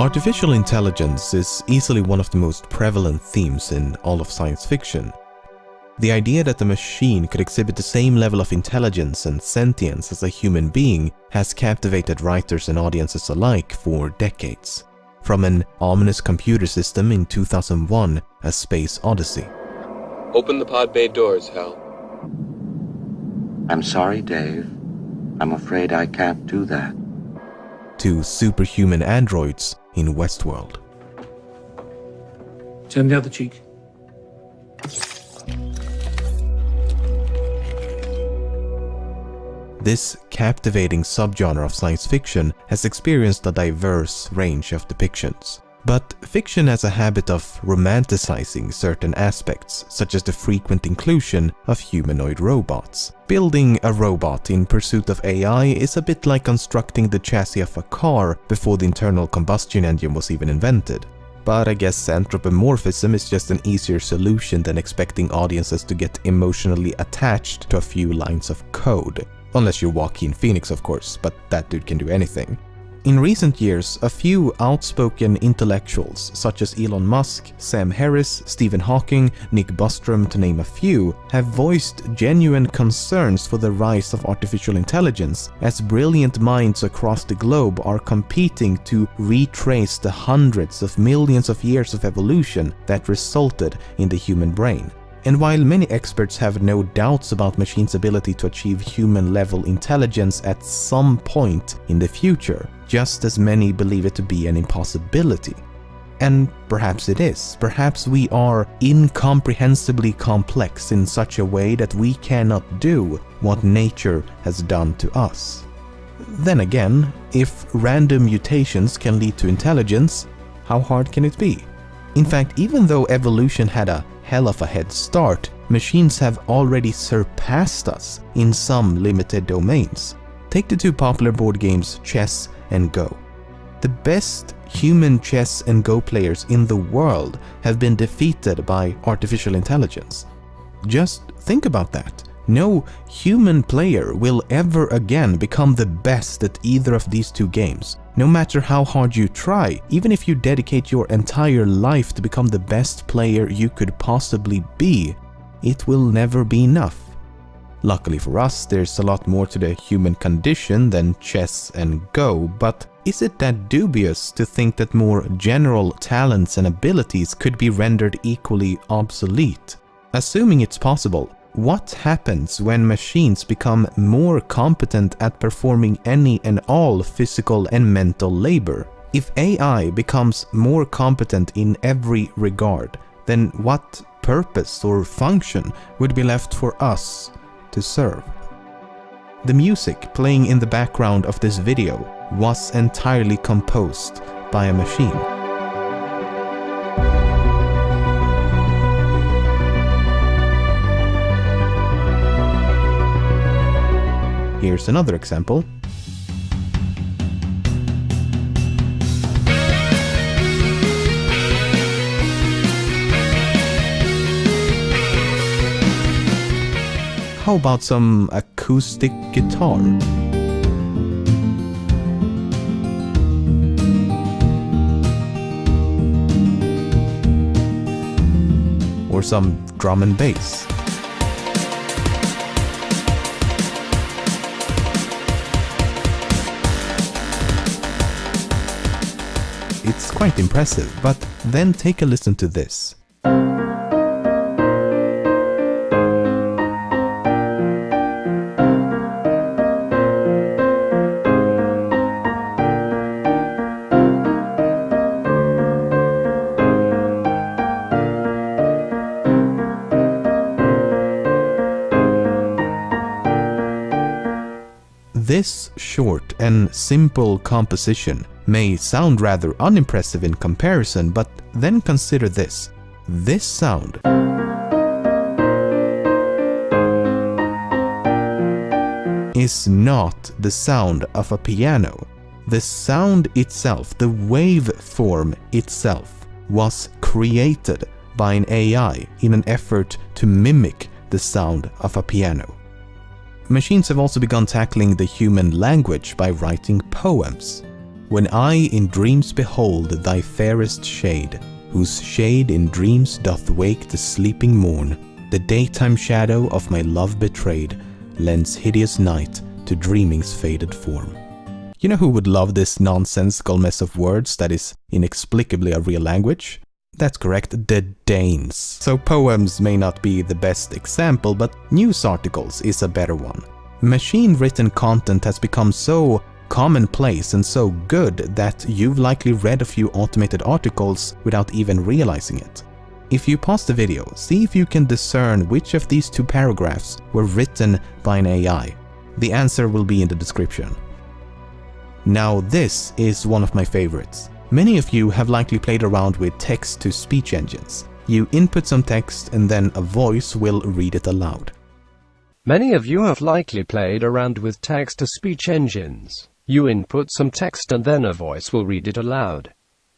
Artificial intelligence is easily one of the most prevalent themes in all of science fiction. The idea that a machine could exhibit the same level of intelligence and sentience as a human being has captivated writers and audiences alike for decades. From an ominous computer system in 2001, A Space Odyssey. Open the pod bay doors, Hal. I'm sorry, Dave. I'm afraid I can't do that. To superhuman androids in Westworld. Turn the other cheek. This captivating subgenre of science fiction has experienced a diverse range of depictions. But fiction has a habit of romanticizing certain aspects, such as the frequent inclusion of humanoid robots. Building a robot in pursuit of AI is a bit like constructing the chassis of a car before the internal combustion engine was even invented. But I guess anthropomorphism is just an easier solution than expecting audiences to get emotionally attached to a few lines of code. Unless you're Joaquin Phoenix, of course, but that dude can do anything. In recent years, a few outspoken intellectuals such as Elon Musk, Sam Harris, Stephen Hawking, Nick Bostrom to name a few, have voiced genuine concerns for the rise of artificial intelligence as brilliant minds across the globe are competing to retrace the hundreds of millions of years of evolution that resulted in the human brain. And while many experts have no doubts about machines' ability to achieve human-level intelligence at some point in the future, just as many believe it to be an impossibility. And perhaps it is. Perhaps we are incomprehensibly complex in such a way that we cannot do what nature has done to us. Then again, if random mutations can lead to intelligence, how hard can it be? In fact, even though evolution had a hell of a head start, machines have already surpassed us in some limited domains. Take the two popular board games chess and Go. The best human chess and Go players in the world have been defeated by artificial intelligence. Just think about that. No human player will ever again become the best at either of these two games. No matter how hard you try, even if you dedicate your entire life to become the best player you could possibly be, it will never be enough. Luckily for us, there's a lot more to the human condition than chess and Go, but is it that dubious to think that more general talents and abilities could be rendered equally obsolete? Assuming it's possible, what happens when machines become more competent at performing any and all physical and mental labor? If AI becomes more competent in every regard, then what purpose or function would be left for us to serve? The music playing in the background of this video was entirely composed by a machine. Here's another example. How about some acoustic guitar? Or some drum and bass? It's quite impressive, but then take a listen to this. This short and simple composition may sound rather unimpressive in comparison, but then consider this. This sound is not the sound of a piano. The sound itself, the waveform itself, was created by an AI in an effort to mimic the sound of a piano. Machines have also begun tackling the human language by writing poems. When I in dreams behold thy fairest shade, whose shade in dreams doth wake the sleeping morn, the daytime shadow of my love betrayed lends hideous night to dreaming's faded form. You know who would love this nonsensical mess of words that is inexplicably a real language? That's correct, the Danes. So poems may not be the best example, but news articles is a better one. Machine-written content has become so commonplace and so good that you've likely read a few automated articles without even realizing it. If you pause the video, see if you can discern which of these two paragraphs were written by an AI. The answer will be in the description. Now this is one of my favorites. Many of you have likely played around with text-to-speech engines. You input some text and then a voice will read it aloud. Many of you have likely played around with text-to-speech engines. You input some text and then a voice will read it aloud.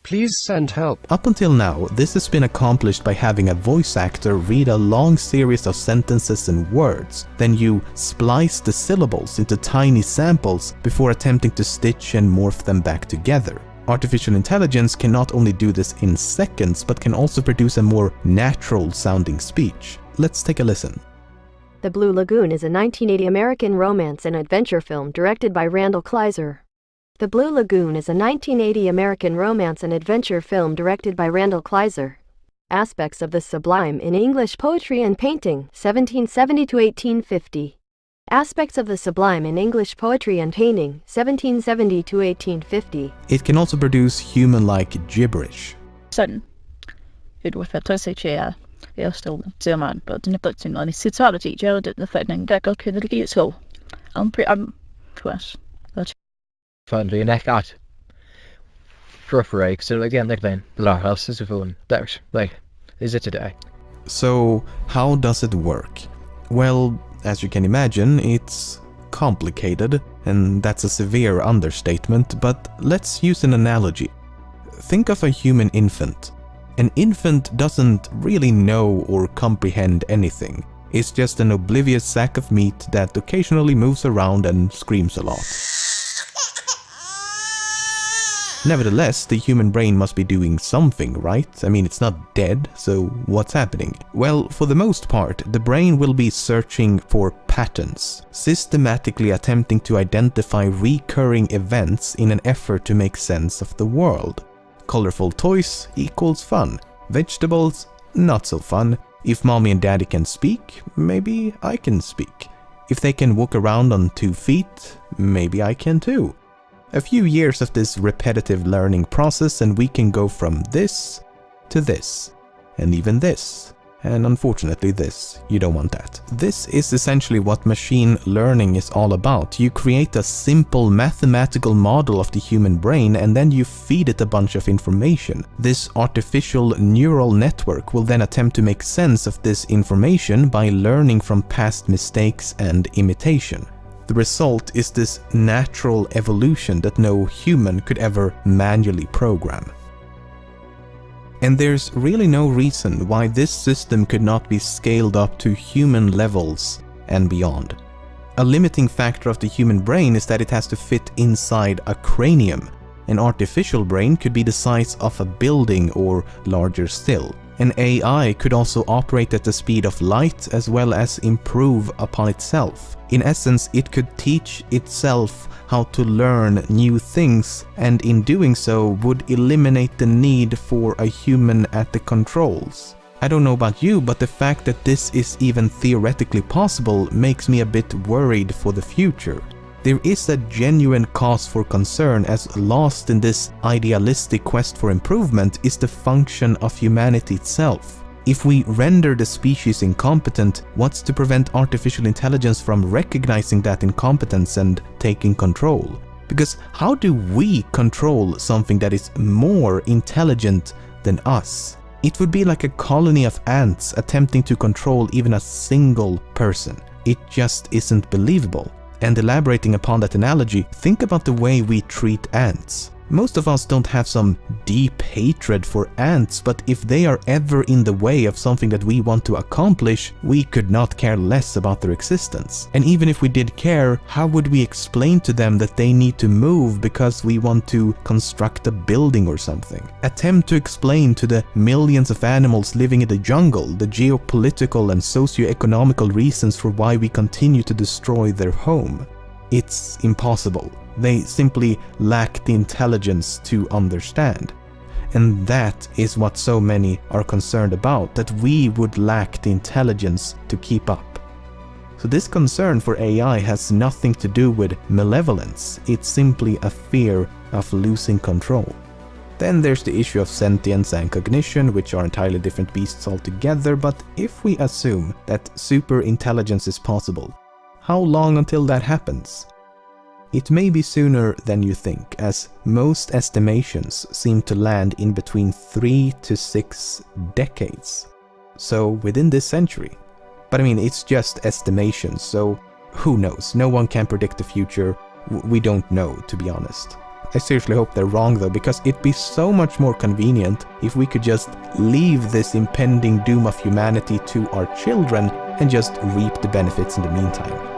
Please send help. Up until now, this has been accomplished by having a voice actor read a long series of sentences and words. Then you splice the syllables into tiny samples before attempting to stitch and morph them back together. Artificial intelligence can not only do this in seconds, but can also produce a more natural-sounding speech. Let's take a listen. The Blue Lagoon is a 1980 American romance and adventure film directed by Randall Kleiser. The Blue Lagoon is a 1980 American romance and adventure film directed by Randall Kleiser. Aspects of the Sublime in English Poetry and Painting, 1770 to 1850. Aspects of the Sublime in English Poetry and Painting, 1770 to 1850. It can also produce human-like gibberish. Sådan et uforståeligt jag står till man på den platsen och det tar det jag det för den där kan det bli så. I'm trust. Finally an eckart. Preferred, so again, like then, the house is a phone. There's, like, is it today? So, how does it work? Well, as you can imagine, it's complicated, and that's a severe understatement, but let's use an analogy. Think of a human infant. An infant doesn't really know or comprehend anything. It's just an oblivious sack of meat that occasionally moves around and screams a lot. Nevertheless, the human brain must be doing something, right? I mean, it's not dead, so what's happening? Well, for the most part, the brain will be searching for patterns, systematically attempting to identify recurring events in an effort to make sense of the world. Colorful toys equals fun. Vegetables, not so fun. If mommy and daddy can speak, maybe I can speak. If they can walk around on 2 feet, maybe I can too. A few years of this repetitive learning process and we can go from this to this, and even this, and unfortunately this. You don't want that. This is essentially what machine learning is all about. You create a simple mathematical model of the human brain and then you feed it a bunch of information. This artificial neural network will then attempt to make sense of this information by learning from past mistakes and imitation. The result is this natural evolution that no human could ever manually program. And there's really no reason why this system could not be scaled up to human levels and beyond. A limiting factor of the human brain is that it has to fit inside a cranium. An artificial brain could be the size of a building or larger still. An AI could also operate at the speed of light as well as improve upon itself. In essence, it could teach itself how to learn new things, and in doing so would eliminate the need for a human at the controls. I don't know about you, but the fact that this is even theoretically possible makes me a bit worried for the future. There is a genuine cause for concern, as lost in this idealistic quest for improvement is the function of humanity itself. If we render the species incompetent, what's to prevent artificial intelligence from recognizing that incompetence and taking control? Because how do we control something that is more intelligent than us? It would be like a colony of ants attempting to control even a single person. It just isn't believable. And elaborating upon that analogy, think about the way we treat ants. Most of us don't have some deep hatred for ants, but if they are ever in the way of something that we want to accomplish, we could not care less about their existence. And even if we did care, how would we explain to them that they need to move because we want to construct a building or something? Attempt to explain to the millions of animals living in the jungle the geopolitical and socio-economical reasons for why we continue to destroy their home. It's impossible. They simply lack the intelligence to understand. And that is what so many are concerned about, that we would lack the intelligence to keep up. So this concern for AI has nothing to do with malevolence, it's simply a fear of losing control. Then there's the issue of sentience and cognition, which are entirely different beasts altogether, but if we assume that super intelligence is possible, how long until that happens? It may be sooner than you think, as most estimations seem to land in between 3 to 6 decades. So within this century. But I mean, it's just estimations, so who knows? No one can predict the future. We don't know, to be honest. I seriously hope they're wrong though, because it'd be so much more convenient if we could just leave this impending doom of humanity to our children and just reap the benefits in the meantime.